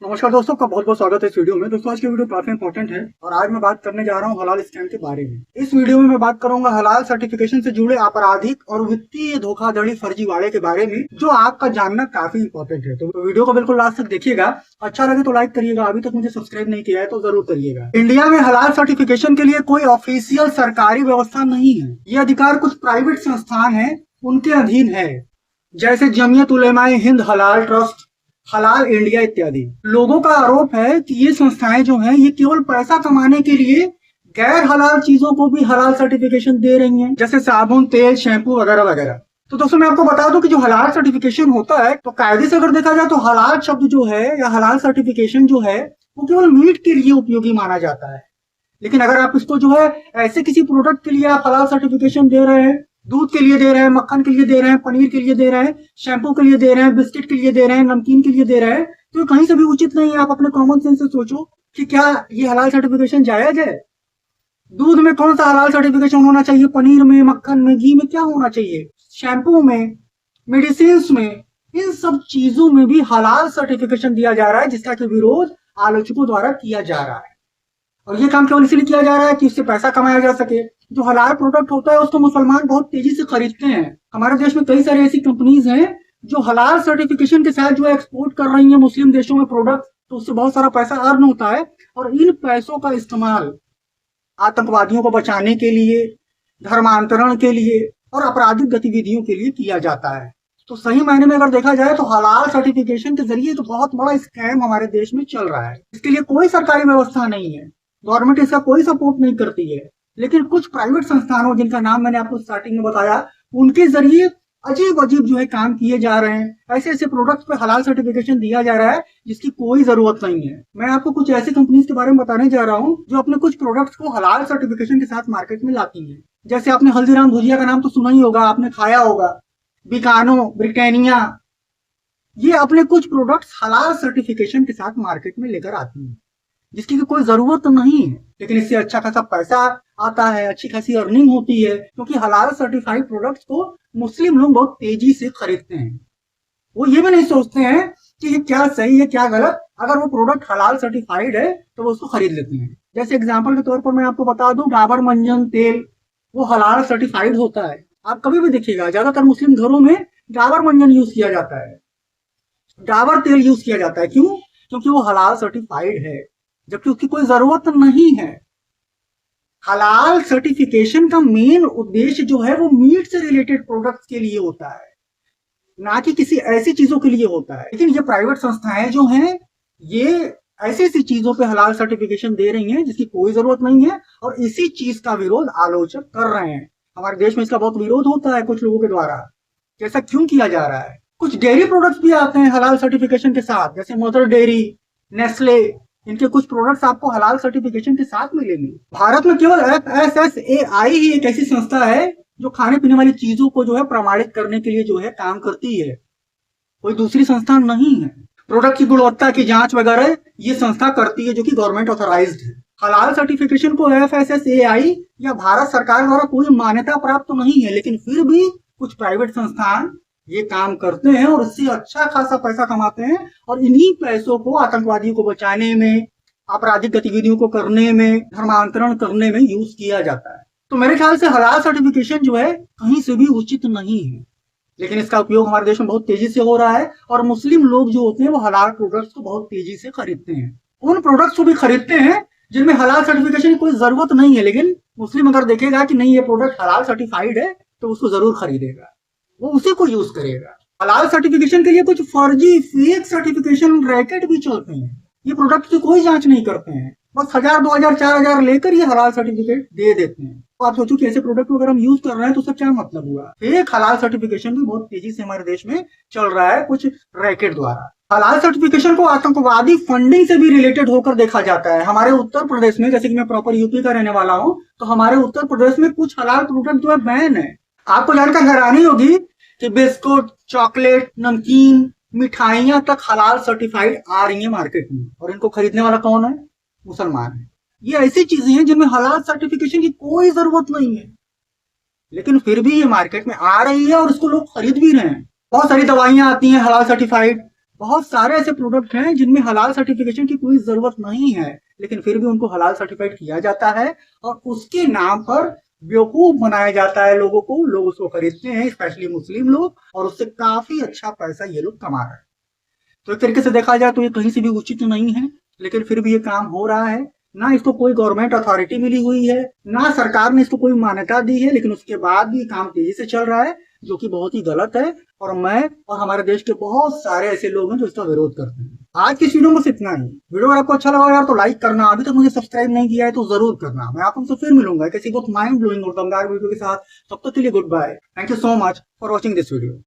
नमस्कार दोस्तों, का बहुत बहुत स्वागत है इस वीडियो में। दोस्तों आज की वीडियो काफी इंपॉर्टेंट है और आज मैं बात करने जा रहा हूं हलाल स्कैम के बारे में। इस वीडियो में मैं बात करूंगा हलाल सर्टिफिकेशन से जुड़े आपराधिक और वित्तीय धोखाधड़ी फर्जीवाड़े के बारे में, जो आपका जानना काफी इंपॉर्टेंट है। तो वीडियो को बिल्कुल लास्ट तक देखिएगा। अच्छा लगे तो लाइक करिएगा, अभी तक मुझे सब्सक्राइब नहीं किया है तो जरूर करिएगा। इंडिया में हलाल सर्टिफिकेशन के लिए कोई ऑफिशियल सरकारी व्यवस्था नहीं है। ये अधिकार कुछ प्राइवेट संस्थान है उनके अधीन है, जैसे जमीयत उलेमाए हिंद हलाल ट्रस्ट, हलाल इंडिया इत्यादि। लोगों का आरोप है कि ये संस्थाएं जो हैं ये केवल पैसा कमाने के लिए गैर हलाल चीजों को भी हलाल सर्टिफिकेशन दे रही हैं, जैसे साबुन, तेल, शैम्पू वगैरह वगैरह। तो दोस्तों मैं आपको बता दूं कि जो हलाल सर्टिफिकेशन होता है, तो कायदे से अगर देखा जाए तो हलाल शब्द जो है या हलाल सर्टिफिकेशन जो है वो केवल मीट के लिए उपयोगी माना जाता है। लेकिन अगर आप इसको जो है ऐसे किसी प्रोडक्ट के लिए आप हलाल सर्टिफिकेशन दे रहे हैं, दूध के लिए दे रहे हैं, मक्खन के लिए दे रहे हैं, पनीर के लिए दे रहे हैं, शैम्पू के लिए दे रहे हैं, बिस्किट के लिए दे रहे हैं, नमकीन के लिए दे रहे हैं, तो ये कहीं से भी उचित नहीं है। आप अपने कॉमन सेंस से सोचो कि क्या ये हलाल सर्टिफिकेशन जायज है? दूध में कौन सा हलाल सर्टिफिकेशन होना चाहिए? पनीर में, मक्खन में, घी में क्या होना चाहिए? शैम्पू में, मेडिसिन में, इन सब चीजों में भी हलाल सर्टिफिकेशन दिया जा रहा है, जिसका कि विरोध आलोचकों द्वारा किया जा रहा है। और ये काम केवल इसलिए किया जा रहा है कि इससे पैसा कमाया जा सके। जो हलाल प्रोडक्ट होता है उसको मुसलमान बहुत तेजी से खरीदते हैं। हमारे देश में कई सारी ऐसी कंपनीज हैं जो हलाल सर्टिफिकेशन के साथ जो एक्सपोर्ट कर रही हैं मुस्लिम देशों में प्रोडक्ट, तो उससे बहुत सारा पैसा अर्न होता है और इन पैसों का इस्तेमाल आतंकवादियों को बचाने के लिए, धर्मांतरण के लिए और आपराधिक गतिविधियों के लिए किया जाता है। तो सही मायने में अगर देखा जाए तो हलाल सर्टिफिकेशन के जरिए तो बहुत बड़ा स्कैम हमारे देश में चल रहा है। इसके लिए कोई सरकारी व्यवस्था नहीं है, गवर्नमेंट इसका कोई सपोर्ट नहीं करती है। लेकिन कुछ प्राइवेट संस्थानों, जिनका नाम मैंने आपको स्टार्टिंग में बताया, उनके जरिए अजीब अजीब जो है काम किए जा रहे हैं। ऐसे ऐसे प्रोडक्ट्स पे हलाल सर्टिफिकेशन दिया जा रहा है जिसकी कोई जरूरत नहीं है। मैं आपको कुछ ऐसी कंपनीज के बारे में बताने जा रहा हूँ जो अपने कुछ प्रोडक्ट्स को हलाल सर्टिफिकेशन के साथ मार्केट में लाती है। जैसे आपने हल्दीराम भुजिया का नाम तो सुना ही होगा, आपने खाया होगा, बिकानो, ब्रिटानिया, ये अपने कुछ प्रोडक्ट्स हलाल सर्टिफिकेशन के साथ मार्केट में लेकर आती है, जिसकी कोई जरूरत नहीं है। लेकिन इससे अच्छा खासा पैसा आता है, अच्छी खासी अर्निंग होती है, क्योंकि हलाल सर्टिफाइड प्रोडक्ट्स को मुस्लिम लोग बहुत तेजी से खरीदते हैं। वो ये भी नहीं सोचते हैं कि ये क्या सही है क्या गलत। अगर वो प्रोडक्ट हलाल सर्टिफाइड है तो वो उसको खरीद लेते हैं। जैसे एग्जांपल के तौर पर मैं आपको बता दूं, डाबर मंजन तेल वो हलाल सर्टिफाइड होता है। आप कभी भी देखिएगा ज्यादातर मुस्लिम घरों में डाबर मंजन यूज किया जाता है, डाबर तेल यूज किया जाता है। क्यों? क्योंकि वो हलाल सर्टिफाइड है, जबकि उसकी कोई जरूरत नहीं है। हलाल सर्टिफिकेशन का मेन उद्देश्य जो है वो मीट से रिलेटेड प्रोडक्ट्स के लिए होता है, ना कि किसी ऐसी चीजों के लिए होता है। लेकिन ये प्राइवेट संस्थाएं जो हैं ये ऐसी ऐसी चीजों पे हलाल सर्टिफिकेशन दे रही हैं जिसकी कोई जरूरत नहीं है, और इसी चीज का विरोध आलोचक कर रहे हैं। हमारे देश में इसका बहुत विरोध होता है कुछ लोगों के द्वारा। कैसा क्यों किया जा रहा है? कुछ डेयरी प्रोडक्ट्स भी आते हैं हलाल सर्टिफिकेशन के साथ, जैसे मदर डेयरी, नेस्ले, इनके कुछ प्रोडक्ट्स आपको हलाल सर्टिफिकेशन के साथ मिलेंगे। भारत में केवल FSSAI ही एक ऐसी संस्था है जो खाने पीने वाली चीजों को जो है प्रमाणित करने के लिए जो है काम करती है, कोई दूसरी संस्था नहीं है। प्रोडक्ट की गुणवत्ता की जांच वगैरह ये संस्था करती है, जो कि गवर्नमेंट ऑथराइज्ड है। हलाल सर्टिफिकेशन को FSSAI या भारत सरकार द्वारा कोई मान्यता प्राप्त तो नहीं है, लेकिन फिर भी कुछ प्राइवेट संस्थान ये काम करते हैं और इससे अच्छा खासा पैसा कमाते हैं, और इन्हीं पैसों को आतंकवादियों को बचाने में, आपराधिक गतिविधियों को करने में, धर्मांतरण करने में यूज किया जाता है। तो मेरे ख्याल से हलाल सर्टिफिकेशन जो है कहीं से भी उचित नहीं है, लेकिन इसका उपयोग हमारे देश में बहुत तेजी से हो रहा है, और मुस्लिम लोग जो होते हैं वो हलाल प्रोडक्ट्स को बहुत तेजी से खरीदते हैं। उन प्रोडक्ट्स को भी खरीदते हैं जिनमें हलाल सर्टिफिकेशन की कोई जरूरत नहीं है, लेकिन मुस्लिम अगर देखेगा कि नहीं ये प्रोडक्ट हलाल सर्टिफाइड है तो उसको जरूर खरीदेगा, वो उसी को यूज करेगा। हलाल सर्टिफिकेशन के लिए कुछ फर्जी फेक सर्टिफिकेशन रैकेट भी चलते हैं। ये प्रोडक्ट की कोई जांच नहीं करते हैं, बस 1000, 2000, 4000 लेकर ये हलाल सर्टिफिकेट दे देते हैं। तो आप सोचो कि ऐसे प्रोडक्ट अगर हम यूज कर रहे हैं तो उसका क्या मतलब हुआ। फेक हलाल सर्टिफिकेशन भी बहुत तेजी से हमारे देश में चल रहा है कुछ रैकेट द्वारा। हलाल सर्टिफिकेशन को आतंकवादी फंडिंग से भी रिलेटेड होकर देखा जाता है। हमारे उत्तर प्रदेश में, जैसे कि मैं प्रॉपर यूपी का रहने वाला हूँ, तो हमारे उत्तर प्रदेश में कुछ हलाल प्रोडक्ट जो है बैन है। आपको जानकर हैरानी होगी कि बिस्कुट, चॉकलेट, नमकीन, मिठाइयां तक हलाल सर्टिफाइड आ रही है मार्केट में, और इनको खरीदने वाला कौन है? मुसलमान है। ये ऐसी चीजें हैं जिनमें हलाल सर्टिफिकेशन की कोई जरूरत नहीं है, लेकिन फिर भी ये मार्केट में आ रही है और इसको लोग खरीद भी रहे हैं। बहुत सारी दवाइयां आती हैं हलाल सर्टिफाइड, बहुत सारे ऐसे प्रोडक्ट हैं जिनमें हलाल सर्टिफिकेशन की कोई जरूरत नहीं है, लेकिन फिर भी उनको हलाल सर्टिफाइड किया जाता है और उसके नाम पर बेवकूफ बनाया जाता है लोगों को। लोग उसको खरीदते हैं, स्पेशली मुस्लिम लोग, और उससे काफी अच्छा पैसा ये लोग कमा रहे हैं। तो एक तरीके से देखा जाए तो ये कहीं से भी उचित नहीं है, लेकिन फिर भी ये काम हो रहा है। ना इसको कोई गवर्नमेंट अथॉरिटी मिली हुई है, ना सरकार ने इसको कोई मान्यता दी है, लेकिन उसके बाद भी काम तेजी से चल रहा है, जो कि बहुत ही गलत है। और मैं और हमारे देश के बहुत सारे ऐसे लोग हैं जो इसका विरोध करते हैं। आज की इस वीडियो में बस इतना ही। वीडियो अगर आपको अच्छा लगा यार तो लाइक करना, अभी तक मुझे सब्सक्राइब नहीं किया है तो जरूर करना। मैं आप हमसे फिर मिलूंगा किसी बहुत माइंड ब्लोइंग और दमदार वीडियो के साथ। तब तक के लिए goodbye. Thank you so much for watching this video.